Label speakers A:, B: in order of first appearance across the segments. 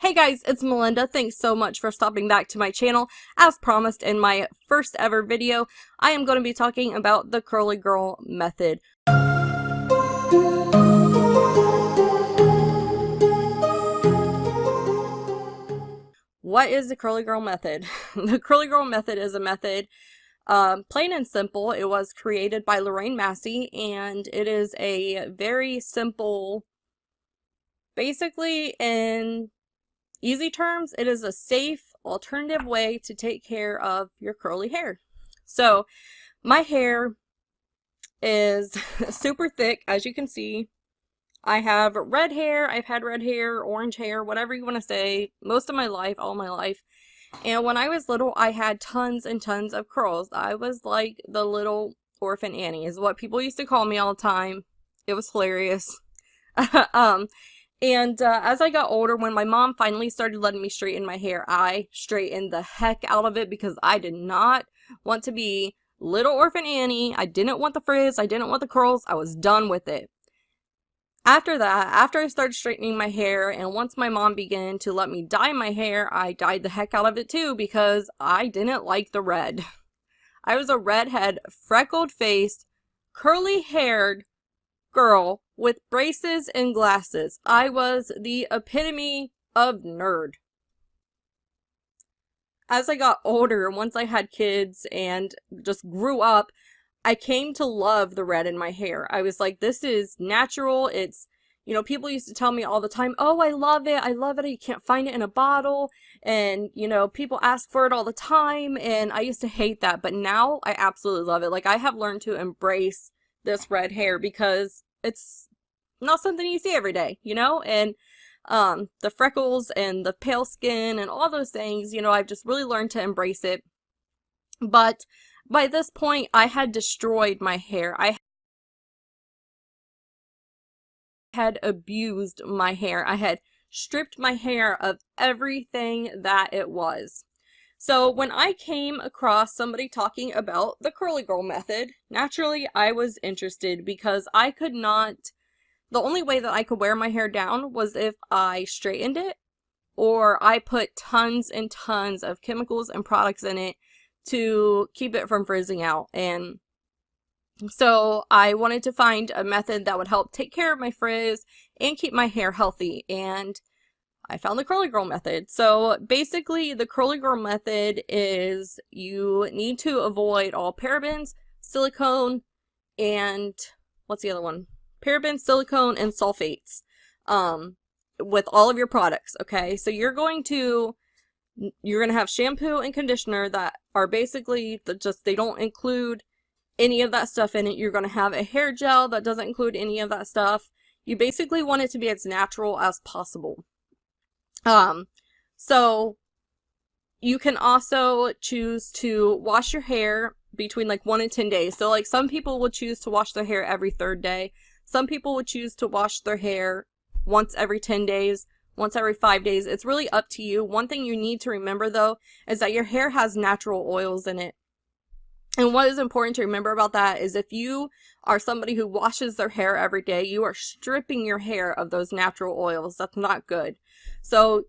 A: Hey guys, it's Melinda. Thanks so much for stopping back to my channel. As promised in my first ever video, I am going to be talking about the Curly Girl method. What is the Curly Girl method? The Curly Girl method is a method, plain and simple. It was created by Lorraine Massey, and it is a very simple, basically in easy terms, it is a safe alternative way to take care of your curly hair. So my hair is super thick, as you can see. I have red hair, I've had red hair, orange hair, whatever you want to say, most of my life, all my life. And when I was little, I had tons and tons of curls. I was like the little orphan Annie, is what people used to call me all the time. It was hilarious. As I got older, when my mom finally started letting me straighten my hair, I straightened the heck out of it because I did not want to be little orphan Annie. I didn't want the frizz. I didn't want the curls. I was done with it. After that, after I started straightening my hair, and once my mom began to let me dye my hair, I dyed the heck out of it too because I didn't like the red. I was a redhead, freckled-faced, curly-haired girl with braces and glasses. I was the epitome of nerd. As I got older, once I had kids and just grew up, I came to love the red in my hair. I was like, this is natural. It's, people used to tell me all the time, oh, I love it. I love it. You can't find it in a bottle. And, people ask for it all the time. And I used to hate that. But now I absolutely love it. Like, I have learned to embrace this red hair because it's not something you see every day, and the freckles and the pale skin and all those things, I've just really learned to embrace it. But by this point, I had destroyed my hair. I had abused my hair. I had stripped my hair of everything that it was. So when I came across somebody talking about the Curly Girl method, naturally I was interested because I could not, the only way that I could wear my hair down was if I straightened it or I put tons and tons of chemicals and products in it to keep it from frizzing out. And so I wanted to find a method that would help take care of my frizz and keep my hair healthy, and I found the Curly Girl method. So basically the Curly Girl method is you need to avoid all parabens, silicone, and what's the other one? Parabens, silicone, and sulfates with all of your products, okay? So you're going to have shampoo and conditioner that are basically they don't include any of that stuff in it. You're going to have a hair gel that doesn't include any of that stuff. You basically want it to be as natural as possible. So you can also choose to wash your hair between like 1 and 10 days. So like some people will choose to wash their hair every 3rd day. Some people would choose to wash their hair once every 10 days, once every 5 days. It's really up to you. One thing you need to remember though, is that your hair has natural oils in it. And what is important to remember about that is if you are somebody who washes their hair every day, you are stripping your hair of those natural oils. That's not good. So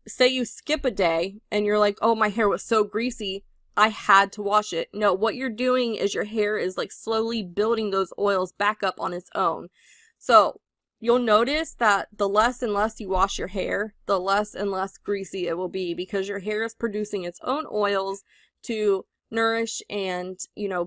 A: say you skip a day and you're like, oh, my hair was so greasy, I had to wash it. No, what you're doing is your hair is like slowly building those oils back up on its own. So you'll notice that the less and less you wash your hair, the less and less greasy it will be because your hair is producing its own oils to nourish and,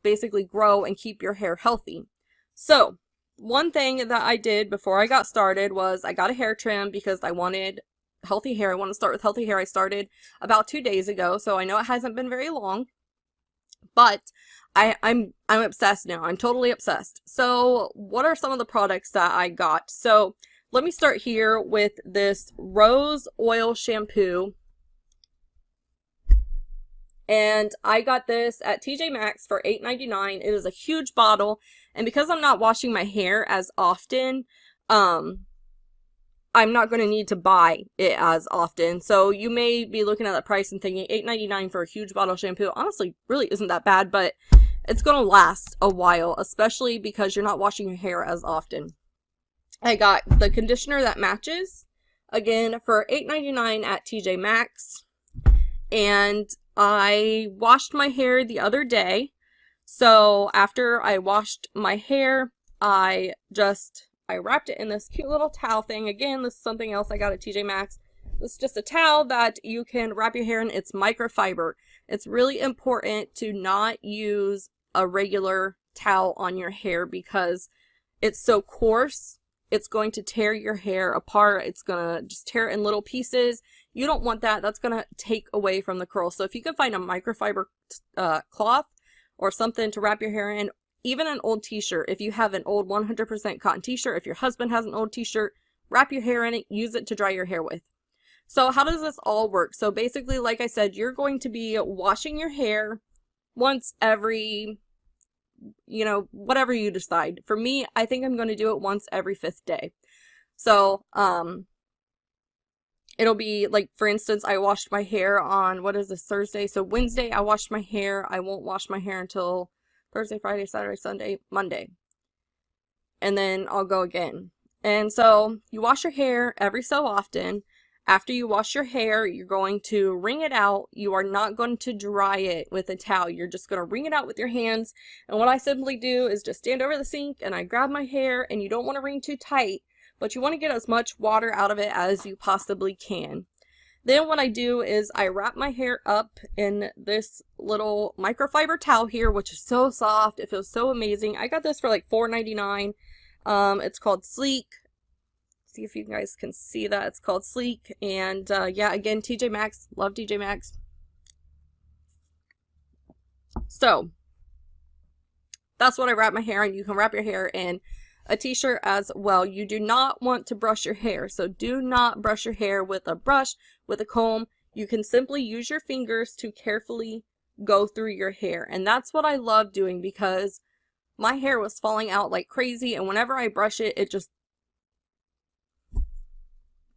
A: basically grow and keep your hair healthy. So one thing that I did before I got started was I got a hair trim because I wanted healthy hair. I want to start with healthy hair. I started about 2 days ago, so I know it hasn't been very long, but I'm obsessed now. I'm totally obsessed. So what are some of the products that I got? So let me start here with this rose oil shampoo. And I got this at TJ Maxx for $8.99. It is a huge bottle. And because I'm not washing my hair as often, I'm not going to need to buy it as often. So you may be looking at the price and thinking $8.99 for a huge bottle of shampoo. Honestly, really isn't that bad, but it's going to last a while, especially because you're not washing your hair as often. I got the conditioner that matches. again for $8.99 at TJ Maxx. And I washed my hair the other day. So after I washed my hair, I wrapped it in this cute little towel thing. Again, this is something else I got at TJ Maxx. This is just a towel that you can wrap your hair in. It's microfiber. It's really important to not use a regular towel on your hair because it's so coarse. It's going to tear your hair apart. It's going to just tear it in little pieces. You don't want that. That's going to take away from the curl. So if you can find a microfiber cloth or something to wrap your hair in, even an old t-shirt, if you have an old 100% cotton t-shirt, if your husband has an old t-shirt, wrap your hair in it, use it to dry your hair with. So how does this all work? So basically, like I said, you're going to be washing your hair once every, you know, whatever you decide. For me, I think I'm going to do it once every 5th day. So, it'll be like, for instance, I washed my hair on, what is this, Thursday? So Wednesday, I washed my hair. I won't wash my hair until Thursday, Friday, Saturday, Sunday, Monday. And then I'll go again. And so you wash your hair every so often. After you wash your hair, you're going to wring it out. You are not going to dry it with a towel. You're just going to wring it out with your hands. And what I simply do is just stand over the sink and I grab my hair, and you don't want to wring too tight, but you want to get as much water out of it as you possibly can. Then what I do is I wrap my hair up in this little microfiber towel here, which is so soft. It feels so amazing. I got this for like $4.99. It's called Sleek. See if you guys can see that. It's called Sleek. And yeah, again, TJ Maxx. Love TJ Maxx. So that's what I wrap my hair in. You can wrap your hair in a t-shirt as well. You do not want to brush your hair. So do not brush your hair with a brush, with a comb. You can simply use your fingers to carefully go through your hair. And that's what I love doing because my hair was falling out like crazy. And whenever I brush it,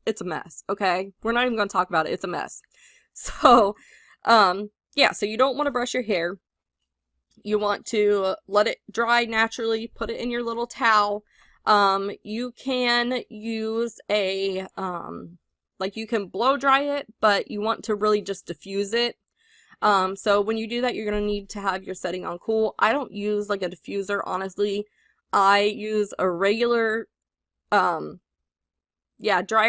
A: it's a mess, okay? We're not even going to talk about it. It's a mess. So, yeah, so you don't want to brush your hair. You want to let it dry naturally, put it in your little towel. You can use a, like you can blow dry it, but you want to really just diffuse it. So when you do that, you're going to need to have your setting on cool. I don't use like a diffuser, honestly. I use a regular, dryer.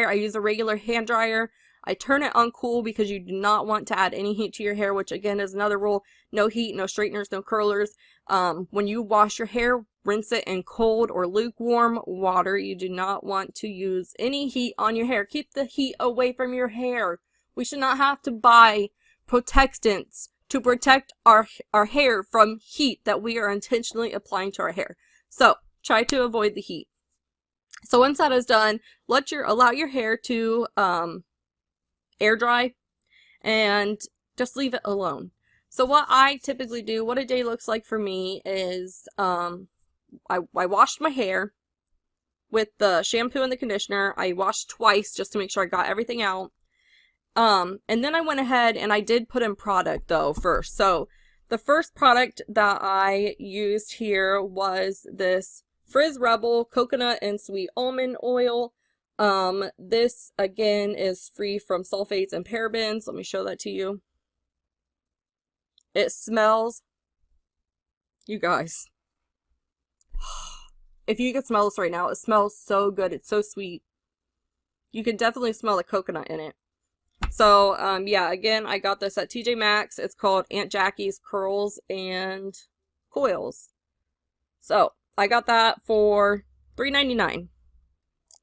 A: I use a regular hand dryer. I turn it on cool because you do not want to add any heat to your hair, which again is another rule. No heat, no straighteners, no curlers. When you wash your hair, rinse it in cold or lukewarm water. You do not want to use any heat on your hair. Keep the heat away from your hair. We should not have to buy protectants to protect our hair from heat that we are intentionally applying to our hair. So try to avoid the heat. So once that is done, allow your hair to air dry and just leave it alone. So what I typically do, what a day looks like for me is I washed my hair with the shampoo and the conditioner. I washed twice just to make sure I got everything out. And then I went ahead and I did put in product though first. So the first product that I used here was this Frizz Rebel Coconut and Sweet Almond Oil. This again is free from sulfates and parabens. Let me show that to you. It smells, you guys, if you could smell this right now, it smells so good. It's so sweet. You can definitely smell the coconut in it. So, yeah, again, I got this at TJ Maxx. It's called Aunt Jackie's Curls and Coils. So, I got that for $3.99.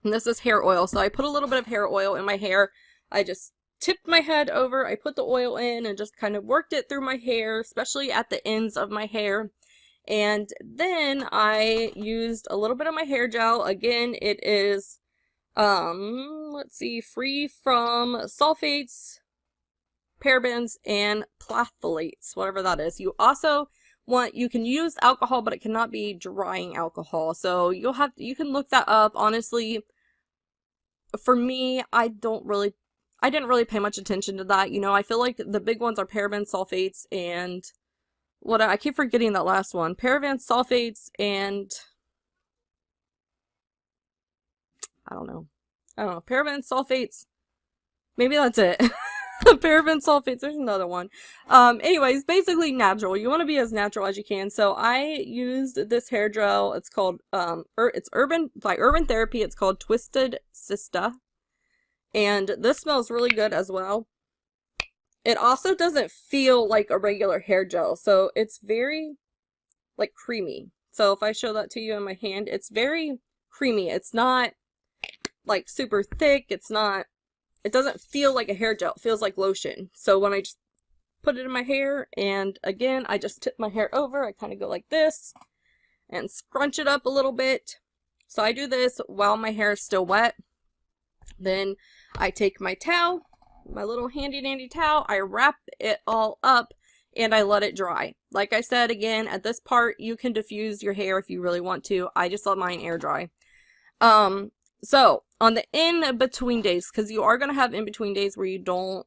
A: And this is hair oil. So I put a little bit of hair oil in my hair. I just tipped my head over. I put the oil in and just kind of worked it through my hair, especially at the ends of my hair. And then I used a little bit of my hair gel. Again, it is, let's see, free from sulfates, parabens, and phthalates, whatever that is. You also you can use alcohol, but it cannot be drying alcohol. So you can look that up. Honestly, for me, I didn't really pay much attention to that. You know, I feel like the big ones are parabens, sulfates, and I keep forgetting that last one. Parabens, sulfates, and I don't know. I don't know, paraben sulfates. Maybe that's it. Paraben sulfates, there's another one. Anyways, basically natural. You want to be as natural as you can. So I used this hair gel. It's called, it's by Urban Therapy. It's called Twisted Sista. And this smells really good as well. It also doesn't feel like a regular hair gel. So it's very, like, creamy. So if I show that to you in my hand, it's very creamy. It's not, like, super thick. It doesn't feel like a hair gel. It feels like lotion. So when I just put it in my hair, and again, I just tip my hair over, I kind of go like this and scrunch it up a little bit. So I do this while my hair is still wet. Then I take my towel, my little handy dandy towel, I wrap it all up and I let it dry. Like I said, again, at this part, you can diffuse your hair if you really want to. I just let mine air dry. So on the in-between days, because you are going to have in-between days where you don't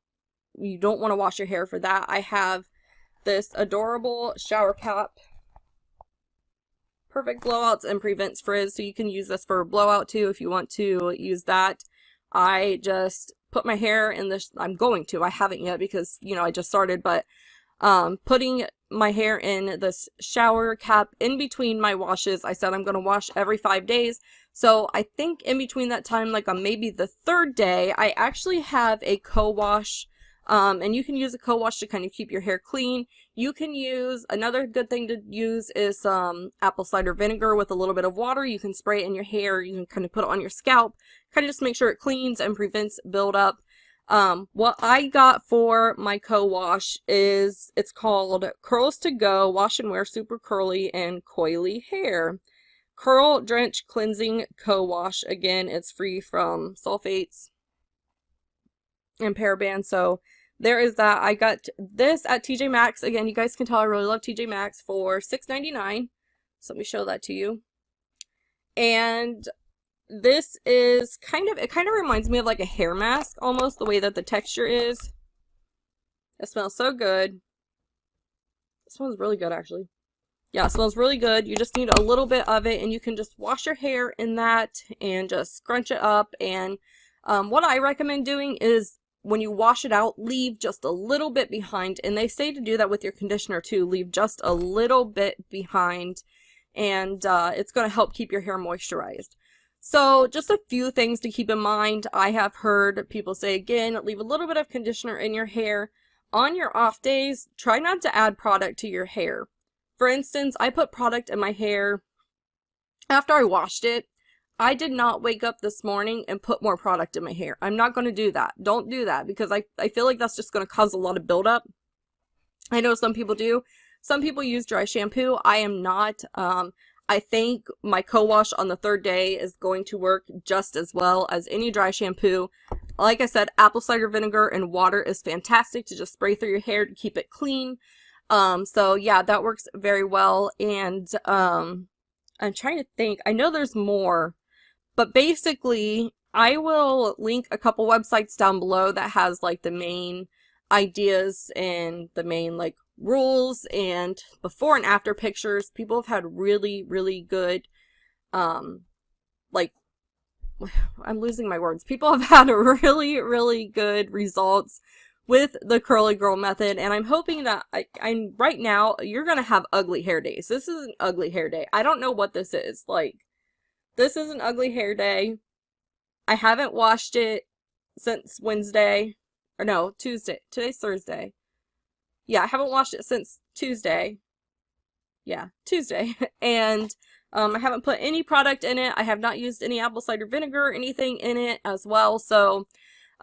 A: want to wash your hair, for that, I have this adorable shower cap. Perfect blowouts and prevents frizz, so you can use this for a blowout too if you want to use that. I just put my hair in this, I'm going to, I haven't yet because, you know, I just started, but putting my hair in this shower cap in between my washes. I said I'm going to wash every 5 days. So I think in between that time, like on maybe the 3rd day, I actually have a co-wash. And you can use a co-wash to kind of keep your hair clean. You can use, another good thing to use is apple cider vinegar with a little bit of water. You can spray it in your hair. You can kind of put it on your scalp. Kind of just make sure it cleans and prevents buildup. What I got for my co-wash is, it's called Curls to Go Wash and Wear Super Curly and Coily Hair. Curl Drench Cleansing Co-Wash. Again, it's free from sulfates and parabens. So there is that. I got this at TJ Maxx. Again, you guys can tell I really love TJ Maxx for $6.99. So let me show that to you. And this is it kind of reminds me of like a hair mask almost, the way that the texture is. It smells so good. It smells really good actually. Yeah, it smells really good. You just need a little bit of it and you can just wash your hair in that and just scrunch it up. And what I recommend doing is when you wash it out, leave just a little bit behind. And they say to do that with your conditioner too. Leave just a little bit behind and it's going to help keep your hair moisturized. So just a few things to keep in mind. I have heard people say, again, leave a little bit of conditioner in your hair. On your off days, try not to add product to your hair. For instance, I put product in my hair after I washed it. I did not wake up this morning and put more product in my hair. I'm not going to do that. Don't do that because I feel like that's just going to cause a lot of buildup. I know some people do. Some people use dry shampoo. I am not. I think my co-wash on the 3rd day is going to work just as well as any dry shampoo. Like I said, apple cider vinegar and water is fantastic to just spray through your hair to keep it clean. So yeah, that works very well. And I'm trying to think. I know there's more, but basically I will link a couple websites down below that has like the main ideas and the main like rules and before and after pictures. People have had really good like, I'm losing my words. People have had really good results with the curly girl method, and I'm hoping that I'm right now you're gonna have ugly hair days. This is an ugly hair day. I don't know what this is. Like, this is an ugly hair day. I haven't washed it since Wednesday, or no, Tuesday. Today's Thursday. Yeah, I haven't washed it since Tuesday. Yeah, Tuesday. And I haven't put any product in it. I have not used any apple cider vinegar or anything in it as well. So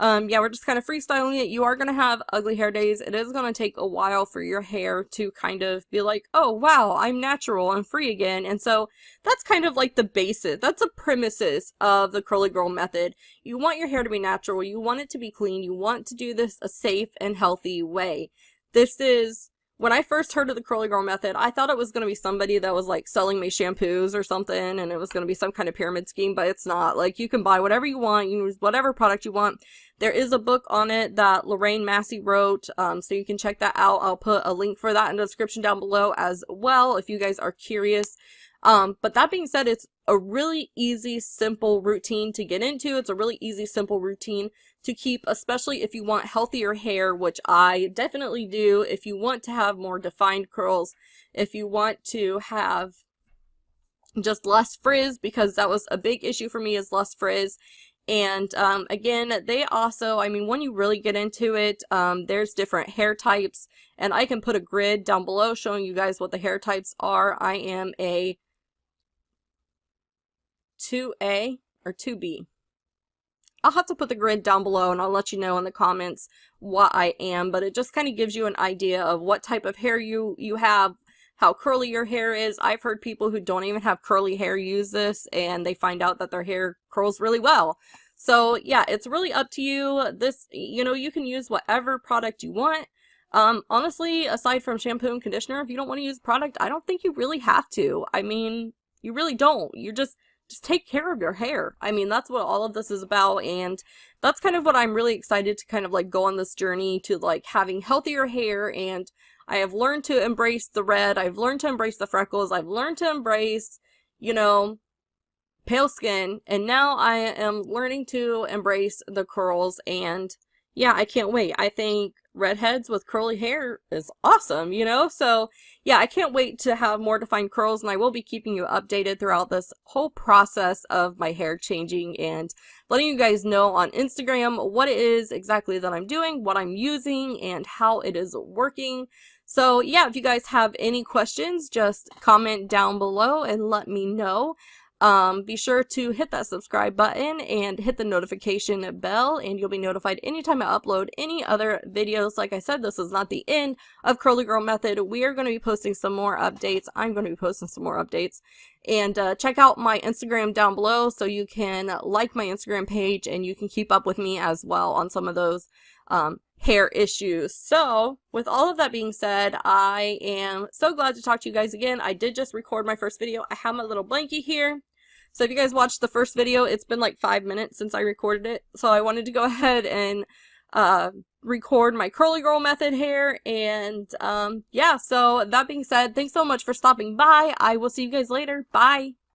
A: yeah, we're just kind of freestyling it. You are going to have ugly hair days. It is going to take a while for your hair to kind of be like, oh, wow, I'm natural and free again. And so that's kind of like the basis. That's the premises of the curly girl method. You want your hair to be natural. You want it to be clean. You want to do this a safe and healthy way. This is, when I first heard of the curly girl method, I thought it was going to be somebody that was like selling me shampoos or something, and it was going to be some kind of pyramid scheme, but it's not. Like, you can buy whatever you want, you use whatever product you want. There is a book on it that Lorraine Massey wrote, so you can check that out. I'll put a link for that in the description down below as well if you guys are curious. But that being said, it's a really easy, simple routine to get into. It's a really easy, simple routine to keep, especially if you want healthier hair, which I definitely do. If you want to have more defined curls, if you want to have just less frizz, because that was a big issue for me, is less frizz. And again, they also, I mean, when you really get into it, there's different hair types, and I can put a grid down below showing you guys what the hair types are. I am a 2A or 2B. I'll have to put the grid down below and I'll let you know in the comments what I am, but it just kind of gives you an idea of what type of hair you have, how curly your hair is. I've heard people who don't even have curly hair use this and they find out that their hair curls really well. So yeah, it's really up to you. This, you know, you can use whatever product you want. Honestly, aside from shampoo and conditioner, if you don't want to use product, I don't think you really have to. I mean, you really don't. You just take care of your hair. I mean, that's what all of this is about, and that's kind of what I'm really excited to kind of like go on this journey to, like, having healthier hair. And I have learned to embrace the red, I've learned to embrace the freckles, I've learned to embrace, you know, pale skin, and now I am learning to embrace the curls. And yeah, I can't wait. I think redheads with curly hair is awesome, you know? So yeah, I can't wait to have more defined curls, and I will be keeping you updated throughout this whole process of my hair changing and letting you guys know on Instagram what it is exactly that I'm doing, what I'm using, and how it is working. So yeah, if you guys have any questions, just comment down below and let me know. Be sure to hit that subscribe button and hit the notification bell, and you'll be notified anytime I upload any other videos. Like I said, this is not the end of Curly Girl Method. We are going to be posting some more updates. I'm going to be posting some more updates. And check out my Instagram down below so you can like my Instagram page and you can keep up with me as well on some of those hair issues. So with all of that being said, I am so glad to talk to you guys again. I did just record my first video. I have my little blankie here. So if you guys watched the first video, it's been like 5 minutes since I recorded it. So I wanted to go ahead and record my Curly Girl Method hair. And yeah, so that being said, thanks so much for stopping by. I will see you guys later. Bye.